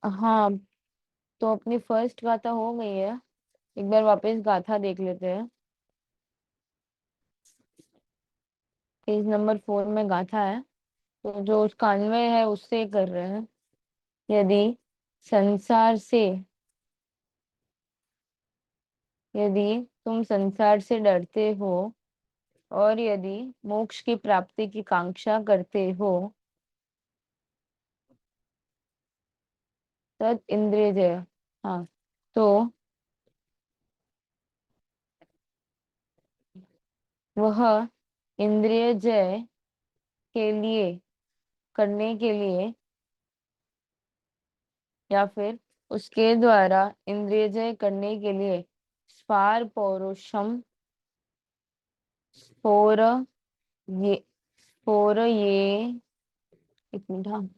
हाँ, तो अपनी फर्स्ट गाथा हो गई है। एक बार वापस गाथा देख लेते हैं। पेज नंबर 4 में गाथा है, तो जो उसका अन्वय है उससे कर रहे हैं। यदि संसार से यदि तुम संसार से डरते हो, और यदि मोक्ष की प्राप्ति की कांक्षा करते हो, तद इंद्रिय जय। हाँ, तो वह इंद्रिय जय के लिए, करने के लिए, या फिर उसके द्वारा इंद्रिय जय करने के लिए स्पार पौरुषम, स्फोर ये स्फोर ये एक मिनट, हाँ।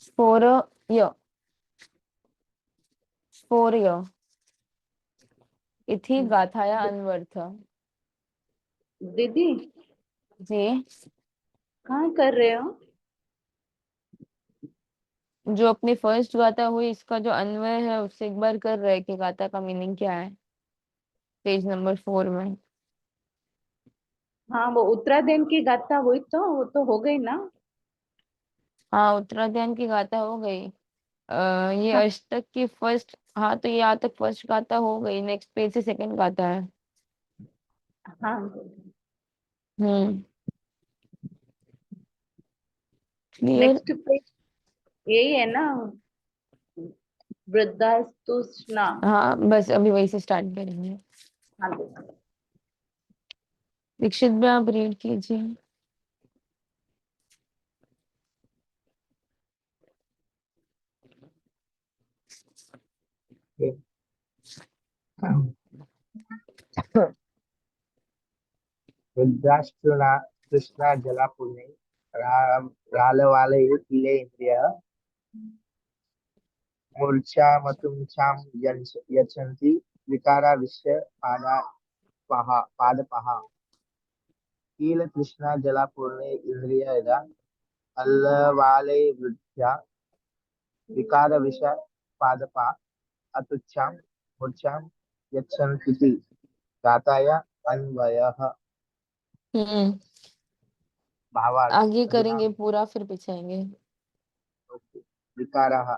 स्फोर य स्फोर य इति गाथाया अन्वर्थ। दीदी जी, कहाँ कर रहे हो? जो अपनी फर्स्ट गाथा हुई इसका जो अन्वय है उससे एक बार कर रहे हैं कि गाथा का मीनिंग क्या है, पेज नंबर 4 में। हाँ, वो उत्तरायण की गाथा हुई तो वो तो हो गई ना। हाँ, उत्तरायण की गाथा हो गई। ये हाँ अष्टक की फर्स्ट, हाँ, तो यहाँ तक फर्स्ट गाथा हो गई, नेक्स्ट पेज से सेकंड गाथा है। हाँ, हम्म, क्लियर। नेक्स्ट पेज यही है ना, वृद्धास्तुष्णा। हाँ, बस अभी वही से स्टार्ट करेंगे। हाँ दीदी। दीक्षित भी आप रीड कीजिए। रुद्राष्टुना कृष्णा जलापुने रालवाले किले इंद्रिय मूर्छामतुं यच्छन्ति विकारा विश्य पादपः कील कृष्णा जलापूर्णे इंद्रिय यदा अल्लवाले वृद्ध्या विकार विष पादपा अतुच्छां मूर्छां यच्छन्तीति गाताया अन्वयः। हम्म, भावार्थ आगे अधुना करेंगे पूरा, फिर पीछे आएंगे। विकारः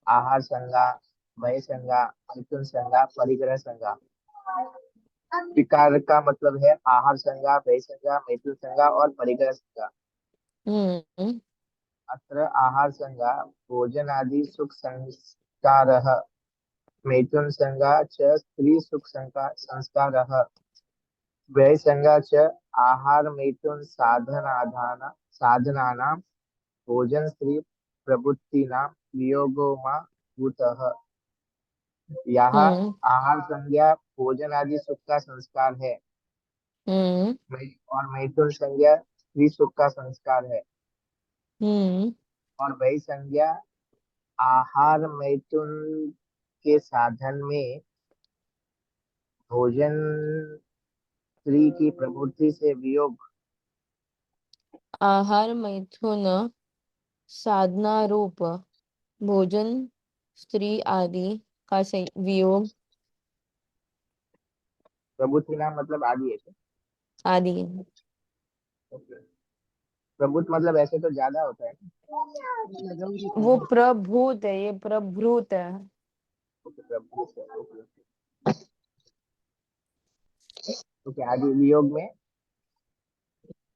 आहार संगा भय संगा मैथुन संगा परिग्रह संगा। विकार का मतलब है आहार संगा भय संगा मैथुन संगा और परिग्रह संगा। हम्म, अत्र आहार संगा भोजन आदि सुख संस्कारः मैथुन संगा च स्त्री सुख संस्कारः व्यय संगा च आहार मैथुन साधनानां भोजन स्त्री प्रभुतीनां वियोगो मा भूतः। यहाँ हम्म, आहार संज्ञा भोजन आदि सुख का संस्कार है। हम्म, और मैथुन संज्ञा स्त्री सुख का संस्कार है। हम्म, और वही संज्ञा आहार मैथुन के साधन में भोजन स्त्री की प्रवृत्ति से वियोग। आहार मैथुन साधना रूप भोजन स्त्री आदि का वियोग प्रभुति नाम मतलब आदि है क्या? आदि। Okay. प्रभुत मतलब ऐसे तो ज्यादा होता है वो ना। प्रभूत है, ये प्रभृत है। ओके, प्रभुत है, ओके। ओके, आदि वियोग में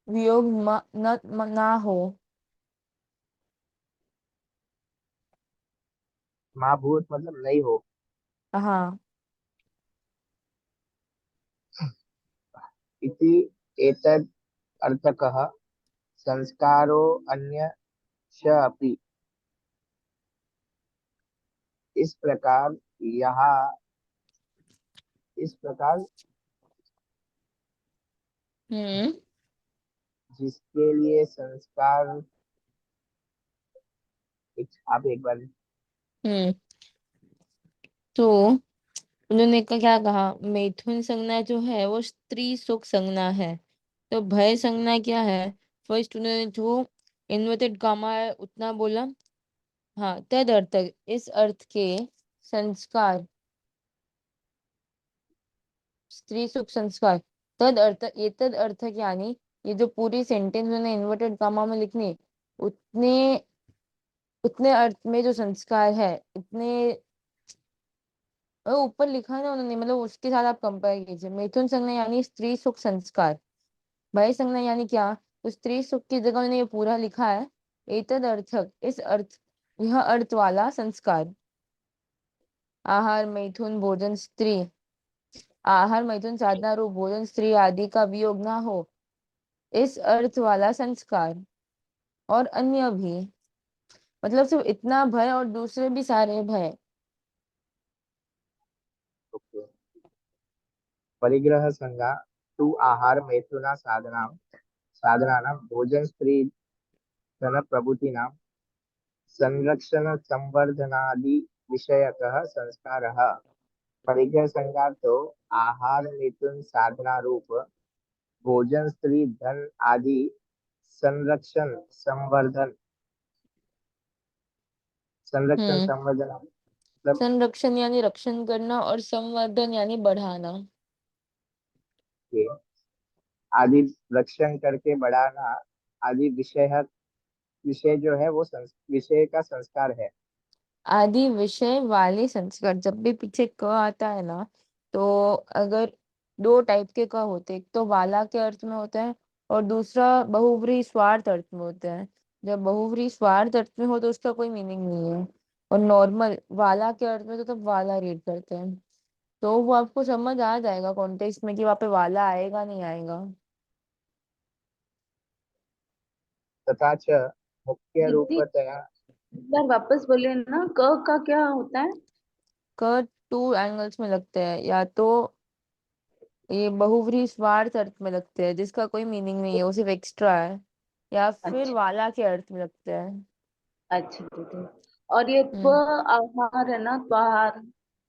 वियोग ना हो। महाभूत मतलब नहीं हो। हाँ। इति एतद अर्थकः संस्कारो अन्य च अपि। इस प्रकार यहाँ इस प्रकार हम्म, जिसके लिए संस्कार, आप एक बार। हम्म तो उन्होंने क्या कहा, मैथुन संज्ञा जो है वो स्त्री सुख संज्ञा है। तो भय संज्ञा क्या है? फर्स्ट उन्होंने जो इन्वर्टेड कामा है उतना बोला। हाँ, तद अर्थ, इस अर्थ के संस्कार, स्त्री सुख संस्कार। तद अर्थ, ये तद अर्थ यानी ये जो पूरी सेंटेंस उन्होंने इन्वर्टेड कामा में लिखनी, उतने उतने अर्थ में जो संस्कार है, इतने वो ऊपर लिखा है ना उन्होंने, मतलब उसके साथ आप कंपेयर कीजिए। मिथुन संज्ञा यानी स्त्री सुख संस्कार। भय संज्ञा यानी क्या? तो स्त्री सुख की जगह उन्होंने ये पूरा लिखा है, एतद अर्थक, इस अर्थ, यह अर्थ वाला संस्कार। आहार मैथुन भोजन स्त्री, आहार मैथुन साधना रूप भोजन स्त्री आदि का वियोग ना हो, इस अर्थ वाला संस्कार। और अन्य भी, मतलब सिर्फ इतना भय और दूसरे भी सारे भय। ओके। परिग्रह संज्ञा तु आहार मैथुना साधना साधनानां भोजन स्त्री धन प्रभूतीनां संरक्षण संवर्धनादि विषयकः संस्कारः। परिग्रह संज्ञा तो आहार मिथुन साधना रूप भोजन स्त्री धन आदि संरक्षण संवर्धन, संरक्षण हम्म संवर्धन मतलब संरक्षण यानी रक्षण करना, और संवर्धन यानी बढ़ाना। के आदि, रक्षण करके बढ़ाना आदि विषय, विषय जो है वो विषय का संस्कार है। आदि विषय वाले संस्कार, जब भी पीछे क आता है ना, तो अगर दो टाइप के क होते, एक तो वाला के अर्थ में होता है और दूसरा बहुव्रीहि स्वार्थ अर्थ में होता है। जब बहुव्रीहि स्वार्थ अर्थ में हो तो उसका कोई मीनिंग नहीं है, और नॉर्मल वाला के अर्थ में तो तब वाला रीड करते हैं। तो वो आपको समझ आ जाएगा कॉन्टेक्स्ट में कि वहाँ पे वाला आएगा नहीं आएगा। तथा च मुख्य दीदी रूपतया, एक बार वापस बोले ना, क का क्या होता है? क टू एंगल्स में लगते हैं, या तो ये बहुव्रीहि स्वार्थ अर्थ में लगते हैं जिसका कोई मीनिंग नहीं है, वो सिर्फ एक्स्ट्रा है, या फिर अच्छा वाला के अर्थ में लगते हैं। अच्छा दीदी। और ये त्व हम्म आहार है ना, त्वाहार,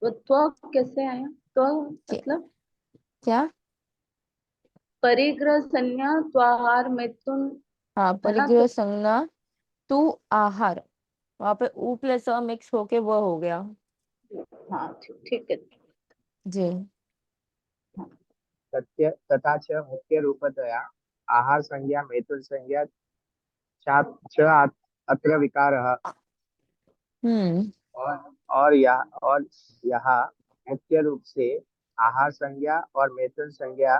वो त्व कैसे आया? त्व क्या मतलब क्या? परिग्रह संज्ञा त्वाहार मैथुन, हाँ, है ना? तो परिग्रह संज्ञा टू आहार, वहां पे ऊ प्लस अ मिक्स होके वो हो गया। हाँ ठीक ठीक है। जी। हाँ, तथ्य तथा च मुख्य रूपतया आहार संज्ञा मैथुन संज्ञा च अत्र विकारः। हम्म और यहाँ मुख्य रूप से आहार संज्ञा और मैथुन संज्ञा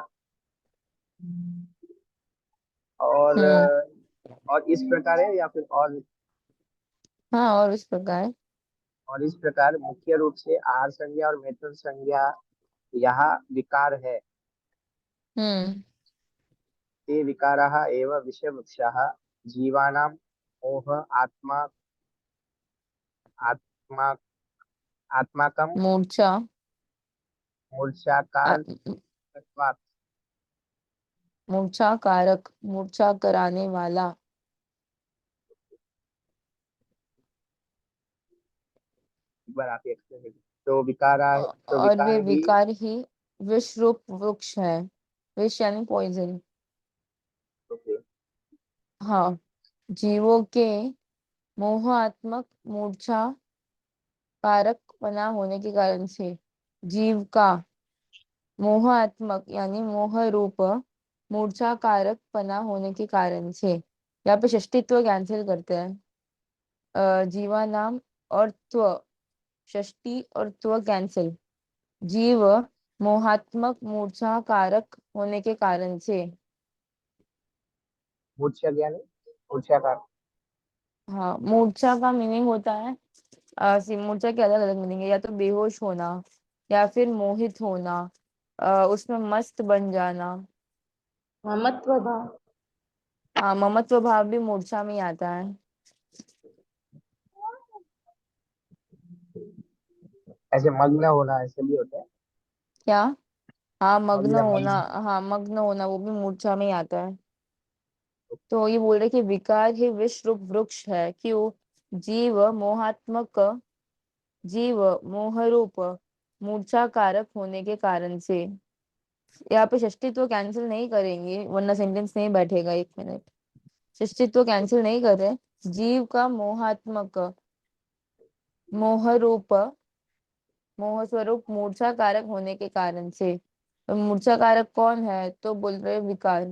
और हम्म और इस प्रकार है, या फिर हाँ, और इस प्रकार। और इस प्रकार मुख्य रूप से आहार संज्ञा और मैथुन संज्ञा यहाँ विकार है। हम्म ते विकाराः एव विषवृक्षाः जीवानां मोह आत्मा आत्मा आत्माकं मूर्छा, आ, मूर्छाकारकत्वात्। मूर्छा कारक, मूर्छा कराने वाला। एक बार आप एक्सप्लेन कीजिए। तो विकारा, तो और वे विकार ही। विकार ही विष रूप वृक्ष है। विष यानी पॉइजन। ओके। हाँ, जीवों के मोहात्मक मूर्छा कारक बना होने के कारण से, जीव का मोहात्मक यानी मोह रूप मूर्छा कारक पना होने के कारण से, यहाँ पे षष्टित्व कैंसिल करते हैं। जीवा नाम और त्व, षष्टि और त्व कैंसिल। जीव मोहात्मक मूर्छा कारक होने के कारण से। मूर्छा ज्ञानी, मूर्छाकार। हाँ, मूर्छा का मीनिंग होता है, मूर्छा के अलग अलग मीनिंग है, या तो बेहोश होना, या फिर मोहित होना, उसमें मस्त बन जाना। ममत्व भाव। हाँ, ममत्व भाव भी मूर्छा में ही आता है। ऐसे मग्न होना ऐसे भी होता है। क्या? हाँ, मग्न मग्न होना। मग्न। हाँ, मग्न होना वो भी मूर्छा में ही आता है। तो ये बोल रहे कि विकार ही विष रूप वृक्ष है। क्यों? जीव मोहात्मक, जीव मोहरूप मूर्छा कारक होने के कारण से। यहाँ पे षष्टित्व कैंसिल नहीं करेंगे वरना सेंटेंस नहीं बैठेगा। 1 मिनट, षष्टित्व कैंसिल नहीं कर रहे। जीव का मोहात्मक, मोहरूप, मोह स्वरूप मूर्छा कारक होने के कारण से। तो मूर्छा कारक कौन है? तो बोल रहे विकार।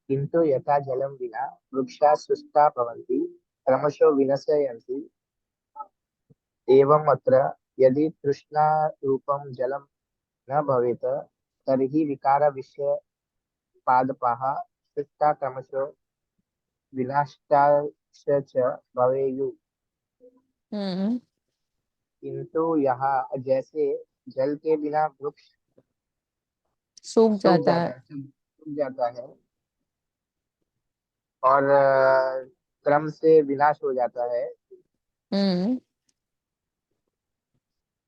किंतु यथा जलम विना वृक्षा शुष्का भवन्ति क्रमशो विनश्यन्ति एवं अत्र यदि तृष्णा रूपम जलम न भवेत तर्हि विकार विषय पादपाः शुष्का क्रमशो विनष्टाश्च भवेयुः। हम्म। किंतु यहाँ जैसे जल के बिना वृक्ष सूख सूख जाता जाता है। है, सूख जाता है और क्रम से विनाश हो जाता है, हम्म।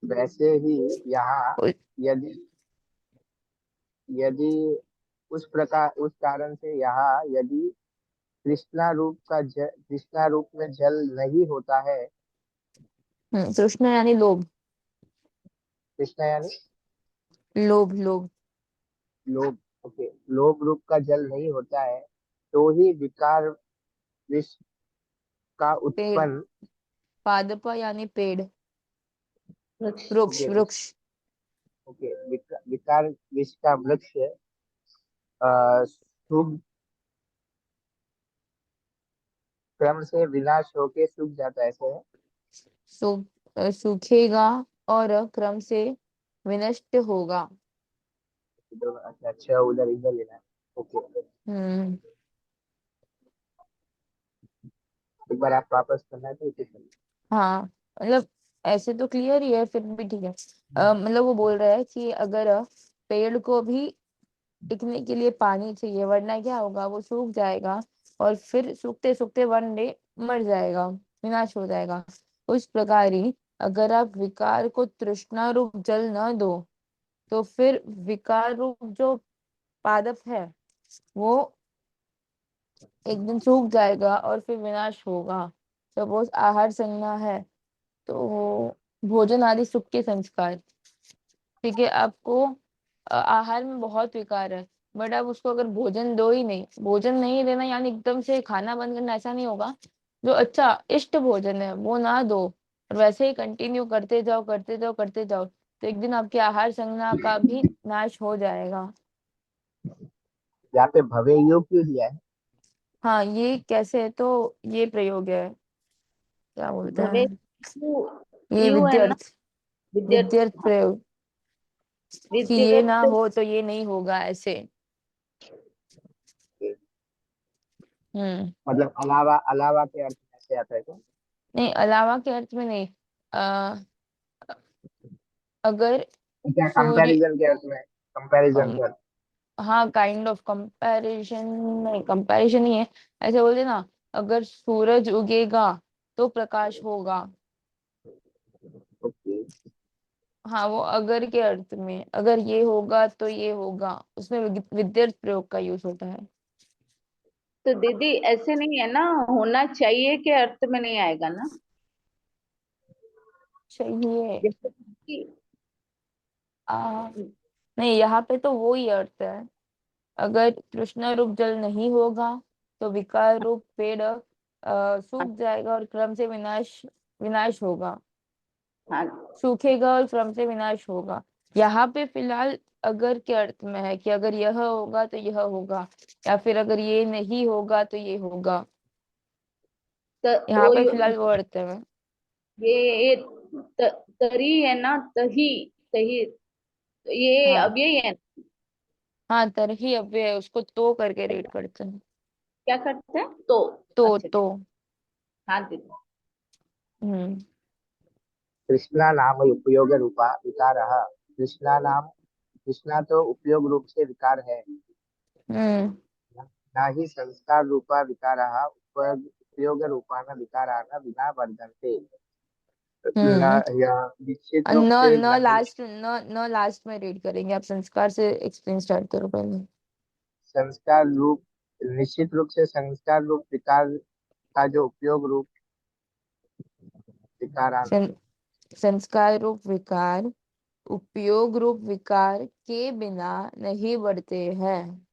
वैसे ही यहाँ उ- यदि यदि उस कारण से यहाँ यदि तृष्णा रूप में जल नहीं होता है। तृष्णा यानी लोभ। तृष्णा यानी लोभ लोभ। लोभ। ओके, लोभ रूप का जल नहीं होता है तो ही विकार विष का पेड़, उत्पन्न। पादप यानी पेड़, वृक्ष। वृक्ष ओके वृक्ष। ओके, विकार विष का वृक्ष शुभ क्रम से विनाश होके सूख जाता है, ऐसे है। सूखेगा और क्रम से विनष्ट होगा। दोनों अच्छा अच्छा, उधर इधर लेना है। ओके, हम्म। एक बार आप वापस करना है तो इसे करना हाँ, मतलब ऐसे तो क्लियर ही है, फिर भी ठीक है। है। मतलब वो बोल रहा है कि अगर पेड़ को भी टिकने के लिए पानी चाहिए, वरना क्या होगा, वो सूख जाएगा और फिर सूखते सूखते वन डे मर जाएगा, विनाश हो जाएगा। उस प्रकार ही अगर आप विकार को तृष्णा रूप जल न दो, तो फिर विकार रूप जो पादप है वो एक दिन सूख जाएगा और फिर विनाश होगा। सपोज आहार संज्ञा है, तो भोजन आदि सुख के संस्कार। ठीक है, आपको आहार में बहुत विकार है, बट आप उसको अगर भोजन दो ही नहीं, भोजन नहीं देना यानी एकदम से खाना बंद करना, ऐसा नहीं होगा। जो अच्छा इष्ट भोजन है वो ना दो और वैसे ही कंटिन्यू करते जाओ करते जाओ करते जाओ, तो एक दिन आपकी आहार संज्ञा का भी नाश हो जाएगा। यहाँ पे भवे योग क्यों दिया है? हाँ, ये कैसे है, तो ये प्रयोग है, क्या बोलते भवे हैं, यू, ये यू है ना, विद्यर्थ, विद्युत। विद्यर्थ हाँ, प्रयोग, कि ये ना विद्युत। हो तो ये नहीं होगा, ऐसे। हम्म। मतलब अलावा अलावा के अर्थ में से आता है क्या? नहीं, अलावा के अर्थ में नहीं। आ, अगर क्या सूर्य, कंपैरिजन के अर्थ में? कंपैरिजन कम, के अर्थ। हाँ काइंड ऑफ कंपैरिजन, नहीं कंपैरिजन ही है। ऐसे बोलते ना, अगर सूरज उगेगा तो प्रकाश होगा। ओके। हाँ, वो अगर के अर्थ में, अगर ये होगा तो ये होगा, उसमें विद्यर्थ प्रयोग का यूज होता है। तो दीदी ऐसे नहीं है ना, होना चाहिए के अर्थ में नहीं आएगा ना। चाहिए। जैसे कि आ, नहीं, यहाँ पे तो वो ही अर्थ है। अगर कृष्ण रूप जल नहीं होगा तो विकार रूप पेड़ सूख जाएगा और क्रम से विनाश, विनाश होगा। हाँ, सूखेगा और क्रम से विनाश होगा। यहाँ पे फिलहाल अगर के अर्थ में है कि अगर यह होगा तो यह होगा, या फिर अगर ये नहीं होगा तो ये होगा। तो यहाँ वो पे फिलहाल वो अर्थ है। ये तरी है ना, तही, तही, तो ये हाँ। अब यही है। हाँ, तरही अव्यय है, उसको तो करके रीड करते हैं। क्या करते हैं तो। अच्छा तो। ठीक। हाँ दीदी। हम्म। कृष्णा नाम उपयोग रूपा विकारः। कृष्णा नाम, कृष्णा तो उपयोग रूप से विकार है, हम्म। न ही संस्कार रूपा विकारः उपयोग रूपान विकारान विना वर्धन्ते। हम्म। या निश्चित रूप न से न नहीं। लास्ट न न लास्ट में रीड करेंगे, आप संस्कार से एक्सप्लेन स्टार्ट करो पहले। संस्कार रूप, निश्चित रूप से संस्कार रूप विकार का जो उपयोग रूप विकारांत। सं, संस्कार रूप विकार उपयोग रूप विकार के बिना नहीं बढ़ते हैं।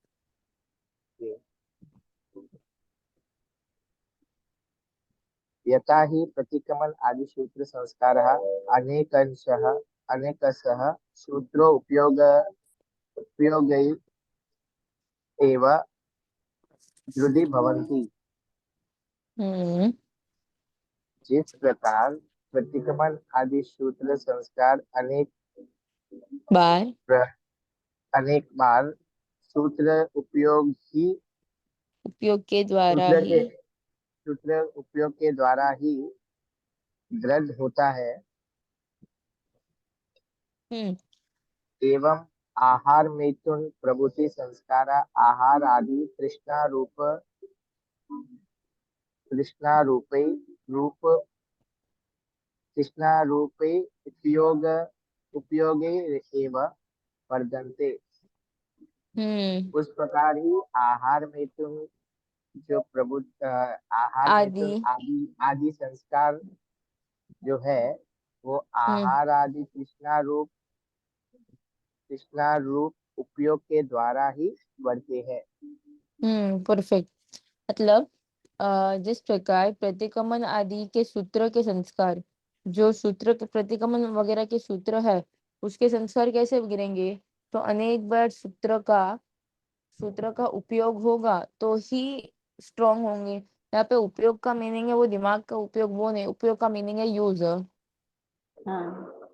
यथा ही प्रतिक्रमण आदि सूत्र संस्कारः अनेकंशः अनेकशः सूत्रो उपयोगै एव दृढ़ी भवन्ति। हम्म। जिस प्रकार प्रतिक्रमण आदि सूत्र संस्कार बार प्र, अनेक बार सूत्र उपयोग ही उपयोग के द्वारा सूत्र ही। के सूत्र उपयोग के द्वारा ही दृढ़ होता है, हम्म। एवं आहार मैथुन प्रभृति संस्कार आहार आदि तृष्णा रूपे रूप तृष्णा रूपे उपयोगे एव वर्धन्ते। हम्म। उस प्रकार ही आहार मैथुन जो आहार आदि। मैथुन आदि आदि संस्कार जो है वो हम्म। आहार आदि तृष्णा रूप उपयोग के द्वारा ही बढ़ते हैं। परफेक्ट। मतलब जिस प्रकार प्रतिक्रमण आदि के सूत्र के संस्कार, जो सूत्र के प्रतिक्रमण वगैरह के सूत्र है, उसके संस्कार कैसे गिरेंगे? तो अनेक बार सूत्र का उपयोग होगा तो ही स्ट्रांग होंगे। यहाँ पे उपयोग का मीनिंग है वो दिमाग का उपयोग, वो नहीं, उपयोग का मीनिंग है यूज। हाँ,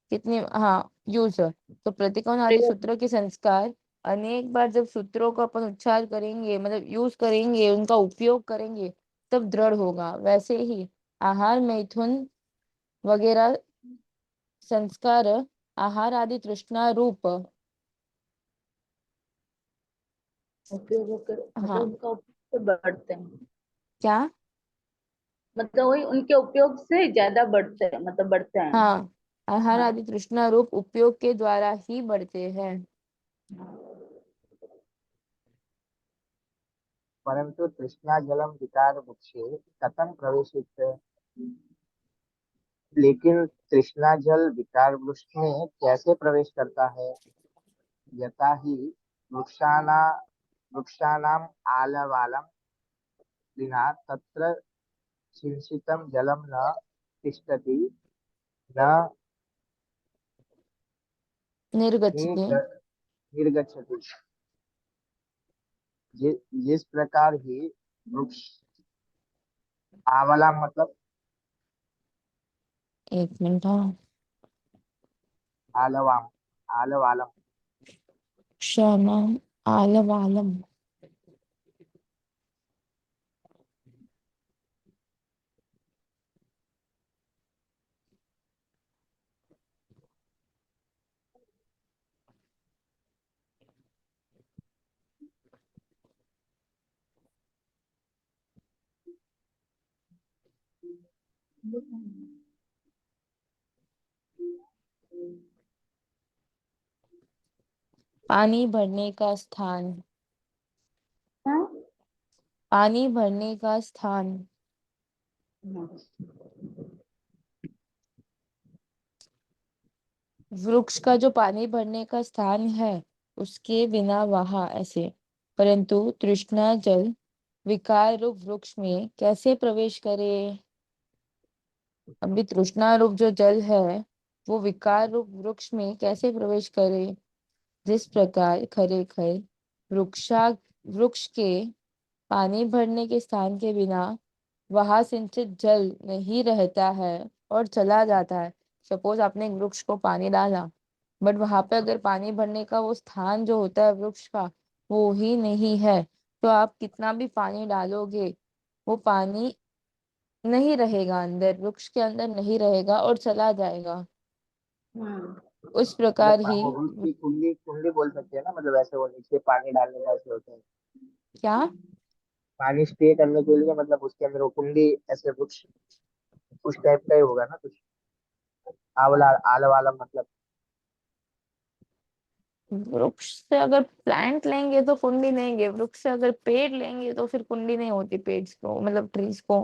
कितनी, हाँ, यूज। तो प्रतिकोण आदि प्रयोग। सूत्रों के संस्कार अनेक बार जब सूत्रों को अपन उच्चार करेंगे, मतलब यूज करेंगे, उनका उपयोग करेंगे, तब दृढ़ होगा। वैसे ही आहार मैथुन वगैरह संस्कार आहार आदि तृष्णा रूप। उपयोग मतलब हाँ। उनका उपयोग से बढ़ते हैं, क्या? मतलब वही उनके उपयोग से ज्यादा बढ़ते हैं, मतलब बढ़ते हैं। हाँ, आहार हाँ। आदि तृष्णा रूप उपयोग के द्वारा ही बढ़ते हैं। परंतु तृष्णा जलम विकार वृक्षे कथम प्रवेशित। लेकिन तृष्णा जल विकार वृक्ष में कैसे प्रवेश करता है। यथा ही वृक्षाना वृक्षाणाम आलवालम विना तत्र सिंचितम जलम न तिष्ठति न निर्गच्छते। निर्ग- निर्गच्छति। जिस प्रकार ही वृक्ष आंवला मतलब एक मिनट, हाँ। आलवाम आलवालम क्षमा। आलवालम। पानी भरने का स्थान। हाँ? पानी भरने का स्थान। वृक्ष का जो पानी भरने का स्थान है, उसके बिना वहां ऐसे। परंतु तृष्णा जल विकार रूप वृक्ष में कैसे प्रवेश करे? अभी तृष्णा रूप जो जल है, वो विकार रूप वृक्ष में कैसे प्रवेश करे? जिस प्रकार खरेखर वृक्षा वृक्ष के पानी भरने के स्थान के बिना वहां सिंचित जल नहीं रहता है और चला जाता है। सपोज आपने एक वृक्ष को पानी डाला, बट वहां पे अगर पानी भरने का वो स्थान जो होता है वृक्ष का, वो ही नहीं है, तो आप कितना भी पानी डालोगे, वो पानी नहीं रहेगा अंदर, वृक्ष के अंदर नहीं रहेगा और चला जाएगा। हम्म। उस प्रकार मतलब ही। वो उसकी कुंडी कुंडी बोल सकते हैं ना, मतलब ऐसे वो नीचे पानी डालने का ऐसे होते हैं। क्या? पानी स्टे करने के लिए मतलब उसके अंदर वो कुंडी ऐसे कुछ। उस टाइप का ही होगा ना कुछ। आंवला आल वाला मतलब। वृक्ष से अगर प्लांट लेंगे तो कुंडी लेंगे, वृक्ष से अगर पेड़ लेंगे तो फिर कुंडी नहीं होती पेड़ को, मतलब ट्रीज को।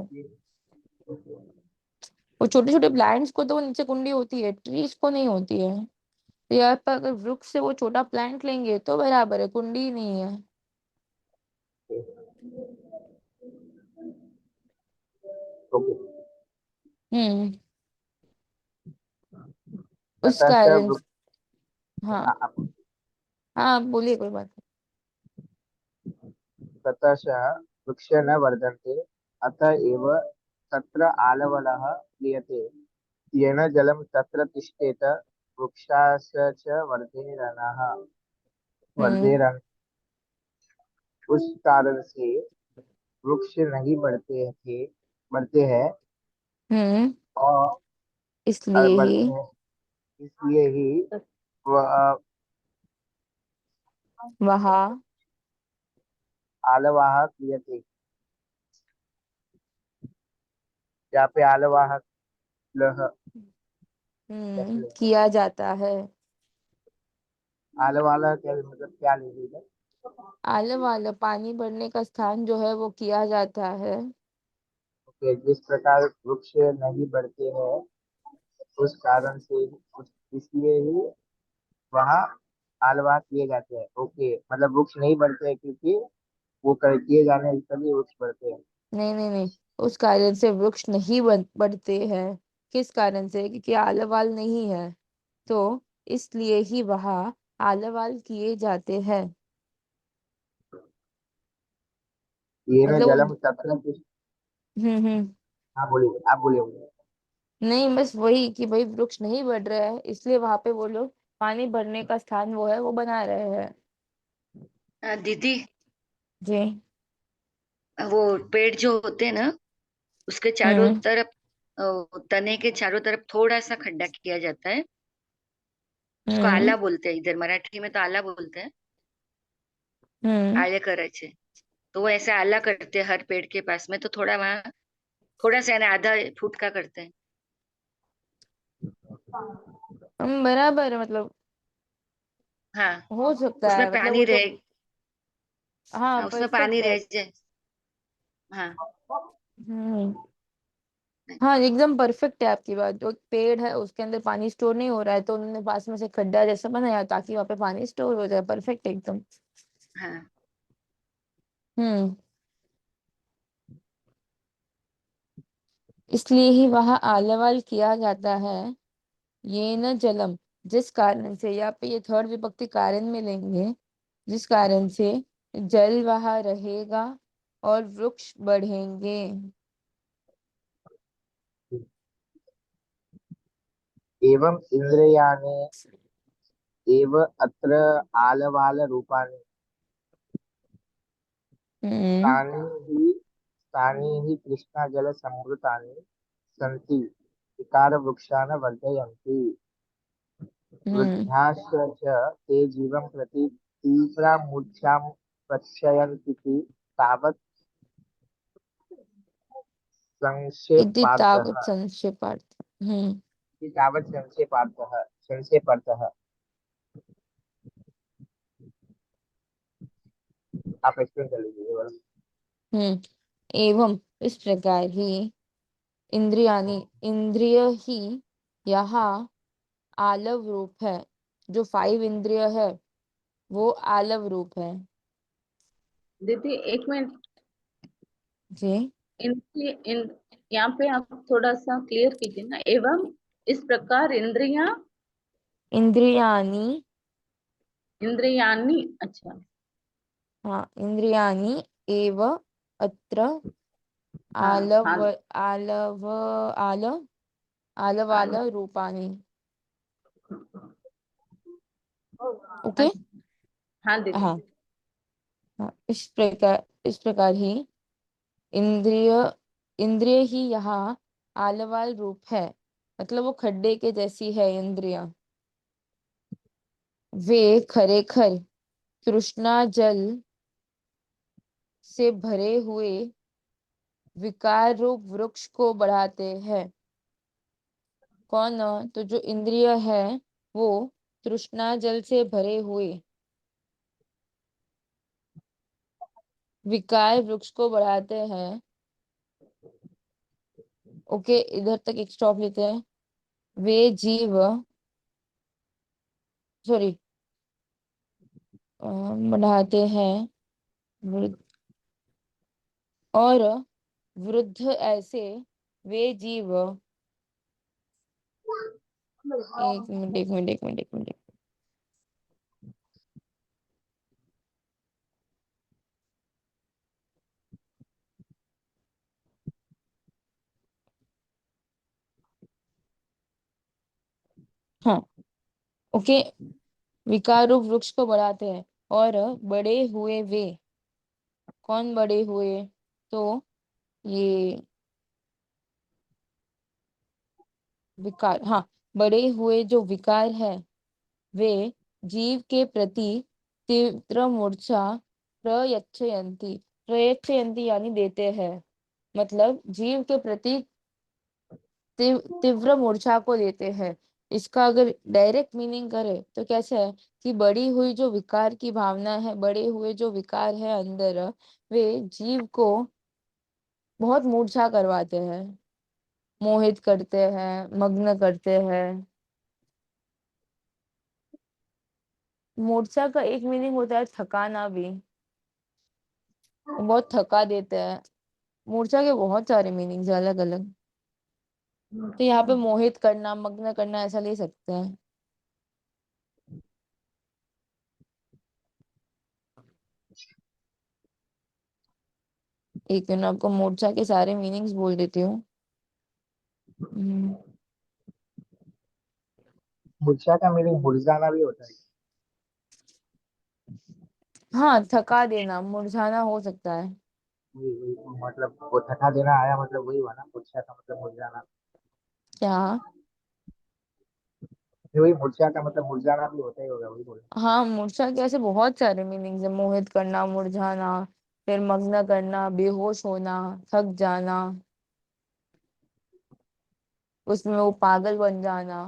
वो छोटे छोटे प्लांट्स को तो नीचे कुंडी होती है, ट्रीज को नहीं होती है। तो यहाँ पर अगर वृक्ष से वो छोटा प्लांट लेंगे तो बराबर है, कुंडी नहीं है। ओके। हम्म। उस ततः च कारण। हाँ। हाँ बोलिए, कोई बात ततः च वृक्ष न वर्धन्ते अतः एव तत्र आलवलः क्रियते येन जलं तत्र तिष्ठेत वृक्षास्य च वर्धेरनः नहीं। वर्धेरन। उस कारण से वृक्ष नहीं बढ़ते हैं हम्म। और इसलिए ही बढ़ते हैं, इसलिए ही वह वहाँ आलवाह क्रियते। यहाँ पे आलवाह लह कैसे लेंगे? किया जाता है। आलवाला क्या मतलब क्या ले लीजिए। आले वाले पानी भरने का स्थान जो है वो किया जाता है। ओके, जिस प्रकार वृक्ष नहीं बढ़ते हैं उस कारण से इसलिए ही वहाँ आलवाह किए जाते हैं। ओके, मतलब वृक्ष नहीं बढ़ते हैं क्योंकि वो कर किए जाने से तभी वृक्ष बढ़ते हैं। नहीं नहीं नहीं, उस कारण से वृक्ष नहीं बढ़ते हैं। किस कारण से? क्योंकि आलावाल नहीं है, तो इसलिए ही वहाँ आलावाल किए जाते हैं। ये न मतलब वो। जलम तत्र हम्म। हाँ बोलिए, आप बोलिए। नहीं, बस वही कि भाई वृक्ष नहीं बढ़ रहा है, इसलिए वहां पे वो लोग पानी भरने का स्थान वो है वो बना रहे हैं। दीदी, जी। वो पेड़ जो होते हैं ना, उसके चारों हम्म। तरफ तने के चारों तरफ थोड़ा सा खड्डा किया जाता है। उसको हम्म। आला बोलते हैं, इधर मराठी में तो आला बोलते हैं। हम्म। आले करायचे। तो वो ऐसे आला करते हैं हर पेड़ के पास में, तो थोड़ा वहाँ थोड़ा सा यानी आधा फुट का करते हैं। बराबर है, मतलब हाँ, हो सकता उसमें है, मतलब पानी वो जो। रहे। हाँ, हाँ, उसमें पानी परफेक्ट है। रह जाए। हाँ। हम्म। हाँ, एकदम परफेक्ट है आपकी बात। जो पेड़ है उसके अंदर पानी स्टोर नहीं हो रहा है, तो उन्होंने पास में से खड्डा जैसा बनाया ताकि वहां पे पानी स्टोर हो जाए। परफेक्ट एकदम। हाँ। हम्म। इसलिए ही वहां आलावाल किया जाता है। ये न जलम, जिस कारण से, यहाँ पे ये थर्ड विभक्ति कारण में लेंगे, जिस कारण से जल वहां रहेगा और वृक्ष बढ़ेंगे। एवं इंद्रियाणि एव अत्र आलवाल रूपाणि हम्म। तानि हि तानि हि कृष्णाजल संवृतानि सन्ति विकार वृक्षान् वर्धयन्ति हम्म। वृद्धाश्च ते जीवं प्रति तीव्रामूर्च्छां प्रक्षयन्तीति तावत् इति संक्षेपार्थः। तावत् संक्षेपार्थ। हम्म। इति तावत् संक्षेपार्थः। आप एक्सप्लेन कर लीजिए ये वाला। हम्म। एवं इस प्रकार ही इंद्रियानी, इंद्रिय ही यहाँ आलव रूप है। जो फाइव इंद्रिय है वो आलव रूप है। दीदी एक मिनट। जी। इनकी इन यहाँ पे आप थोड़ा सा क्लियर कीजिए ना। एवं इस प्रकार इंद्रियां, इंद्रियानी। इंद्रियानी, अच्छा। हाँ, इंद्रियानी एव अत्र हाँ हाँ। आलव आलव आल आलवाल आल- रूपानी। ओके। अच्छा, हाँ दीदी। हाँ। हाँ, इस प्रकार ही इंद्रिय इंद्रिय ही यहाँ आलवाल रूप है। मतलब वो खड्डे के जैसी है इंद्रियां। वे खरेखर तृष्णा जल से भरे हुए विकार रूप वृक्ष को बढ़ाते हैं। कौन? तो जो इंद्रिय है वो तृष्णा जल से भरे हुए विकार वृक्ष को बढ़ाते हैं। ओके, इधर तक एक स्टॉप लेते हैं। वे जीव, सॉरी, बढ़ाते हैं वृद्ध और वृद्ध ऐसे वे जीव। एक मिनट, एक मिनट, एक मिनट, एक मिनट। हाँ, ओके। विकार रूप वृक्ष को बढ़ाते हैं और बड़े हुए वे, कौन बड़े हुए? तो ये विकार, हाँ, बड़े हुए जो विकार है वे जीव के प्रति तीव्र मूर्छा प्रयच्छयंती। प्रयच्छयंती यानी देते हैं, मतलब जीव के प्रति तीव्र मूर्छा को देते हैं। इसका अगर डायरेक्ट मीनिंग करे तो कैसे है कि बढ़ी हुई जो विकार की भावना है, बढ़े हुए जो विकार है अंदर, वे जीव को बहुत मूर्छा करवाते हैं, मोहित करते हैं, मग्न करते हैं। मूर्छा का एक मीनिंग होता है थकाना भी, बहुत थका देते हैं। मूर्छा के बहुत सारे मीनिंग्स अलग अलग, तो यहाँ पे मोहित करना, मग्न करना ऐसा ले सकते हैं। एक मिनट, आपको मूर्छा के सारे मीनिंग्स बोल देती हूँ। हम्म, मूर्छा का मीनिंग मुरझाना भी होता है। हाँ, थका देना, मुरझाना हो सकता है। वही मतलब वो थका देना आया, मतलब वही हुआ ना, मूर्छा का मतलब मुरझाना। क्या? वही मूर्छा का मतलब मुरझाना भी होता ही होगा, वही बोला। हाँ, मूर्छा के ऐसे बहुत सारे मीनिंग्स है। मोहित करना, मुरझाना, फिर मग्न करना, बेहोश होना, थक जाना, उसमें वो पागल बन जाना।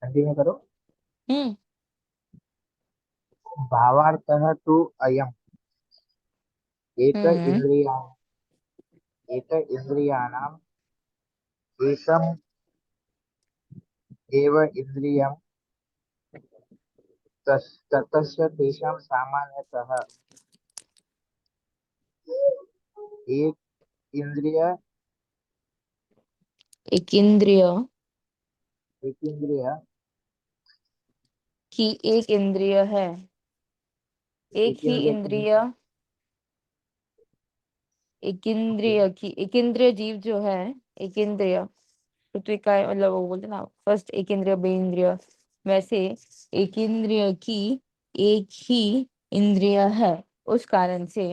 कंटिन्यू करो। हम्म। भावार्थः तु अयम्, एक हम्म। इंद्रिया, एक इंद्रियाणाम् एकम् एव इन्द्रियं ततस्य तेषां सामान्यतः एक इंद्रिय, एक इंद्रिय एक इंद्रिय, की एक इंद्रिय है, एक एक ही इंद्रिय की, इंद्रिय, एक इंद्रिय की, एक इंद्रिय जीव जो है, एक इंद्रिय पृथ्वी का मतलब वो बोलते ना, फर्स्ट एक इंद्रिय बे इंद्रिय, वैसे एक इंद्रिय की एक ही इंद्रिय है। उस कारण से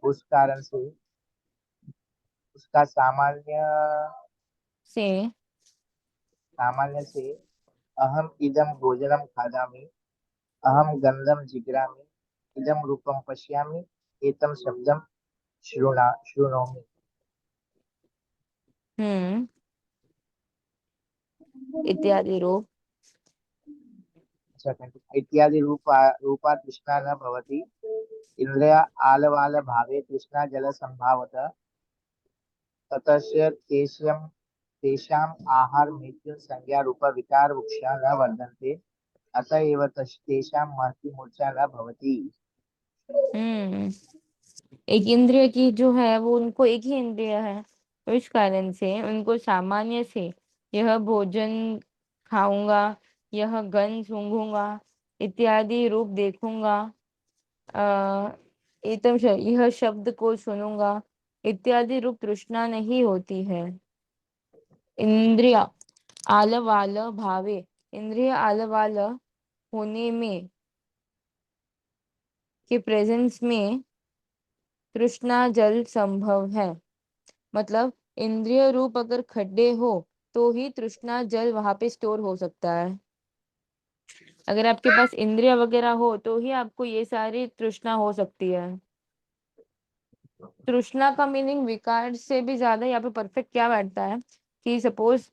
उस कारण से उसका सामान्य, से सामान्य से अहम इदम भोजनम खादामि, अहम गंधम जिग्रामि, इदम रूपम पश्यामि, एतम शब्दम शृणोमि। हम्म, इत्यादि रूप इत्यादि रूपा तृष्णा न भवति, इंद्रिय आलवाल भावे तृष्णा जल संभावत, ततस्य तेषाम् आहार मृत्यु संज्ञा रूप विकार वृक्षा न वर्धन्ते, अतएव तेषां महती मूर्छा न भवति। हम्म, एक इंद्रिय की जो है वो उनको एक ही इंद्रिय है, तो इस कारण से उनको सामान्य से यह भोजन खाऊंगा, यह गंध सूंघूंगा, इत्यादि रूप देखूंगा, आ, यह शब्द को सुनूंगा, इत्यादि रूप तृष्णा नहीं होती है। इंद्रिय आलवाल भावे, इंद्रिय आलवाल होने में के प्रेजेंस में तृष्णा जल संभव है। मतलब इंद्रिय रूप अगर खड्डे हो तो ही तृष्णा जल वहां पे स्टोर हो सकता है। अगर आपके पास इंद्रिय वगैरह हो तो ही आपको ये सारी तृष्णा हो सकती है। तृष्णा का मीनिंग विकार से भी ज्यादा यहाँ पे परफेक्ट क्या बैठता है कि सपोज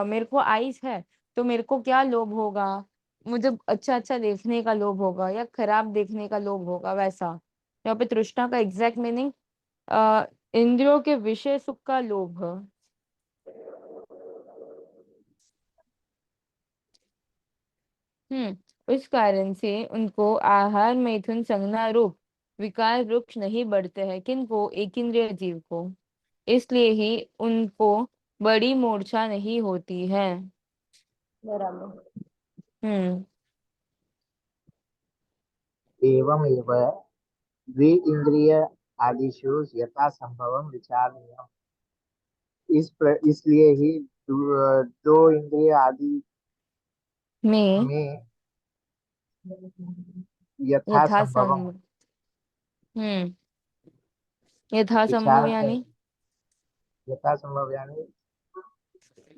मेरे को आइस है तो मेरे को क्या लोभ होगा, मुझे अच्छा अच्छा देखने का लोभ होगा या खराब देखने का लोभ होगा, वैसा यहाँ पे तृष्णा का एग्जैक्ट मीनिंग इंद्रियों के विषय सुख का लोभ। उस कारण से उनको आहार मैथुन संज्ञा रूप विकार वृक्ष नहीं बढ़ते हैं, किनको, एक इंद्रिय जीव को। इसलिए ही उनको बड़ी मूर्छा नहीं होती है। बराबर। हम्म। एवमेव द्वि इंद्रिय आदिषु यथा संभवम विचारणीयम्। इसलिए ही दो इंद्रिय आदि में में यथा यथा संभवम संभव। हम्म। यथा संभव विचार है। यानी यथा संभव यानी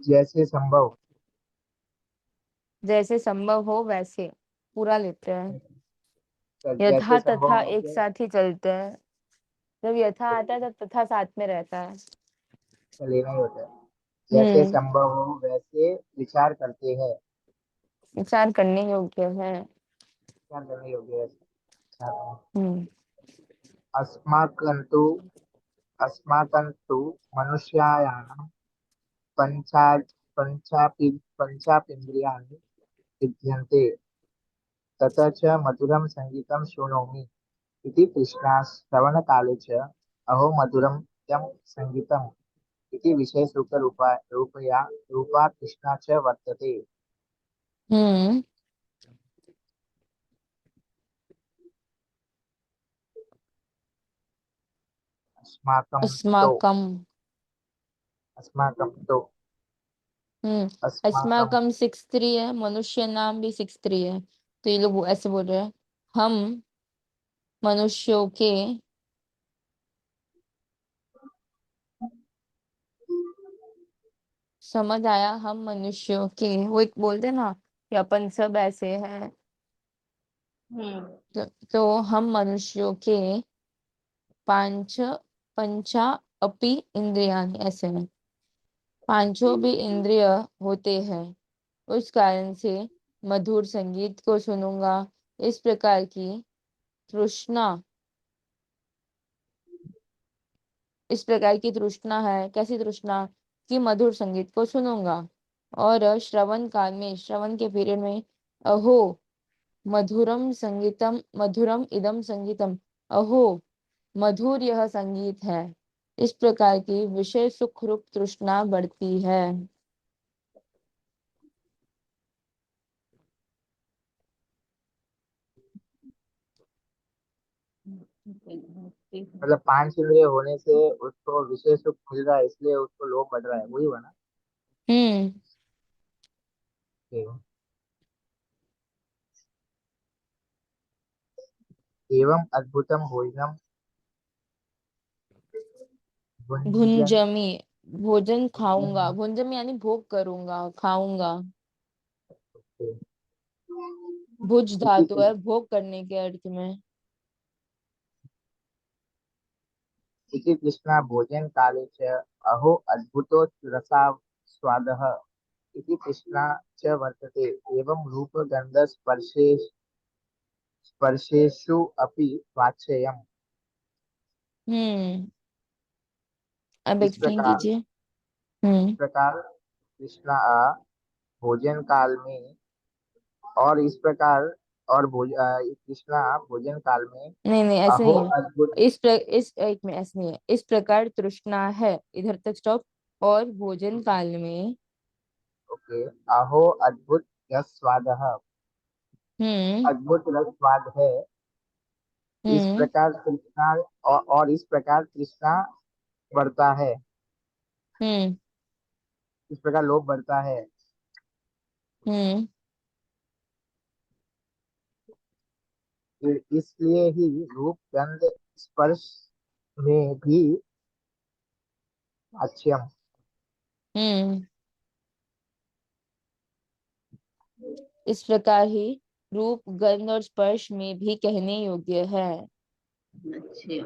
जैसे संभव। जैसे संभव हो वैसे, पूरा लेते हैं। जैसे यथा संभव तथा हो एक के साथ ही चलते हैं। जब यथा आता है तब तथा साथ में रहता है। लेना ही होता है। जैसे हम्म। संभव हो वैसे विचार करते हैं। विचार करने योग्य है। विचार करने योग्य है। अच्छा। हम्म। अस्माकन्तु अस्माकन्तु मनुष्याणां पञ्चा पञ्चापीन्द्रियाणि विद्यन्ते। ततः च मधुरं संगीतं शृणोमि इति तृष्णा श्रवणकाले च अहो मधुरं यं संगीतम् इति विषयसुखरूपा रूपया रूपा तृष्णा च वर्तते। हम्म। अस्माकं तो अस्माकम। अस्माकं तो हम्म। अस्माकं अस्माकम सिक्स थ्री है, मनुष्य नाम भी सिक्स थ्री है, तो ये लोग ऐसे बोल रहे हैं। हम मनुष्यों के, समझ आया, हम मनुष्यों के, वो एक बोलते ना कि अपन सब ऐसे हैं। हम्म। तो हम मनुष्यों के पांच पंचा अपि इंद्रियाणि, ऐसे हैं, पांचों भी इंद्रिय होते हैं। उस कारण से मधुर संगीत को सुनूंगा। इस प्रकार की तृष्णा, इस प्रकार की तृष्णा है, कैसी तृष्णा, कि मधुर संगीत को सुनूंगा। और श्रवण काल में, श्रवण के पीरियड में, अहो मधुरम संगीतम, मधुरम इदम संगीतम, अहो मधुर यह संगीत है। इस प्रकार की विषय सुख रूप तृष्णा बढ़ती है। मतलब पांच इंद्रिय होने से उसको विशेष सुख मिल रहा है इसलिए उसको लोभ बढ़ रहा है, वही हुआ ना। हम्म। एवं एवं अद्भुतम भोजनम भुंजन भुंजमी, भोजन खाऊंगा, भुंजम यानी भोग करूंगा, खाऊंगा। भुज धातु है भोग करने के अर्थ में। इति कृष्णा भोजन काले च अहो अद्भुतो रसास्वादः इति कृष्णा च वर्तते। एवं रूप गंध स्पर्शेषु अपि स्वाच्छेयम्। हम्म। अब इस एक्सप्लेन प्रकार कीजिए। इस हम्म। प्रकार कृष्णा भोजन काल में और इस प्रकार और कृष्णा भोजन काल में नहीं नहीं, ऐसे अहो नहीं है। अद्भुत। इस एक में ऐसे नहीं है, इस प्रकार तृष्णा है, इधर तक स्टॉप। और भोजन काल में। ओके। अहो अद्भुत रस स्वाद, हम्म। अद्भुत रस स्वाद है। इस हम्म। प्रकार तृष्णा और इस प्रकार तृष्णा बढ़ता है। हम्म। इस प्रकार लोभ बढ़ता है। हम्म। इसलिए ही रूप गंध स्पर्श में भी अक्षम। हम्म इस प्रकार ही रूप गंध और स्पर्श में भी कहने योग्य है। अच्छा।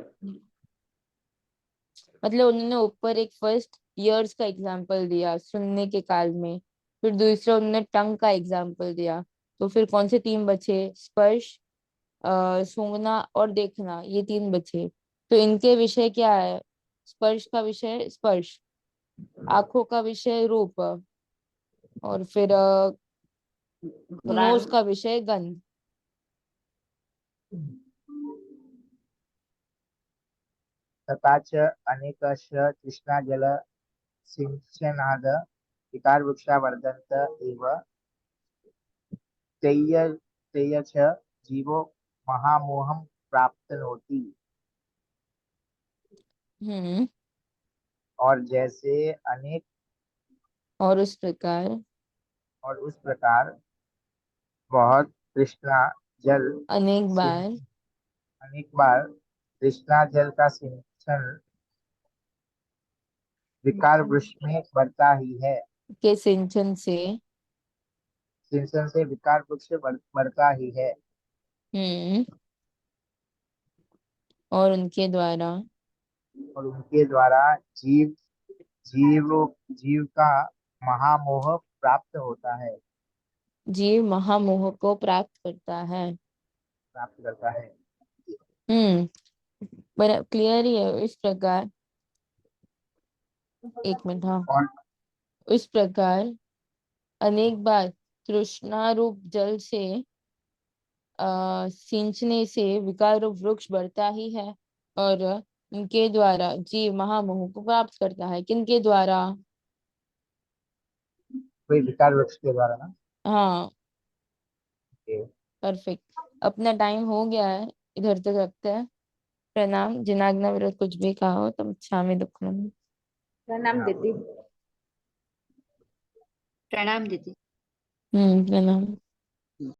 मतलब उन्होंने ऊपर एक फर्स्ट ईयर्स का एग्जाम्पल दिया सुनने के काल में, फिर दूसरा उन्होंने टंग का एग्जाम्पल दिया, तो फिर कौन से तीन बचे? स्पर्श, सूंघना और देखना, ये तीन बचे। तो इनके विषय क्या है? स्पर्श का विषय स्पर्श, आंखों का विषय रूप, और फिर नोज रंग। का विषय गंध। तथा च अनेकश तृष्णा जल सिंचनाद विकार वृक्षा वर्धन्त एव तेय तेय च जीवो महामोहं प्राप्तनोति। हम्म और जैसे अनेक और उस प्रकार और उस प्रकार बहुत तृष्णा जल अनेक सिं बार अनेक बार तृष्णा जल का सिंचन विकार वृक्ष में बढ़ता ही है। के सिंचन से। सिंचन से विकार वृक्ष बढ़ता ही है। हम्म और उनके द्वारा और उनके द्वारा जीव जीव जीव का महामोह प्राप्त होता है, जीव महामोह को प्राप्त करता है। प्राप्त करता है। हम्म पर क्लियर ही है। इस प्रकार, एक मिनट, हाँ। और इस प्रकार अनेक बार तृष्णा रूप जल से सींचने से विकार रूप वृक्ष बढ़ता ही है, और इनके द्वारा जीव महामोह को प्राप्त करता है। किनके द्वारा? कोई विकार वृक्ष के द्वारा ना। हाँ, ये परफेक्ट। अपना टाइम हो गया है, इधर तक रखते हैं। प्रणाम। जिनाग्ना विरोध कुछ भी कहा हो तो क्षामी दुक्कड़म। प्रणाम दीदी। प्रणाम दीदी। प्रणाम।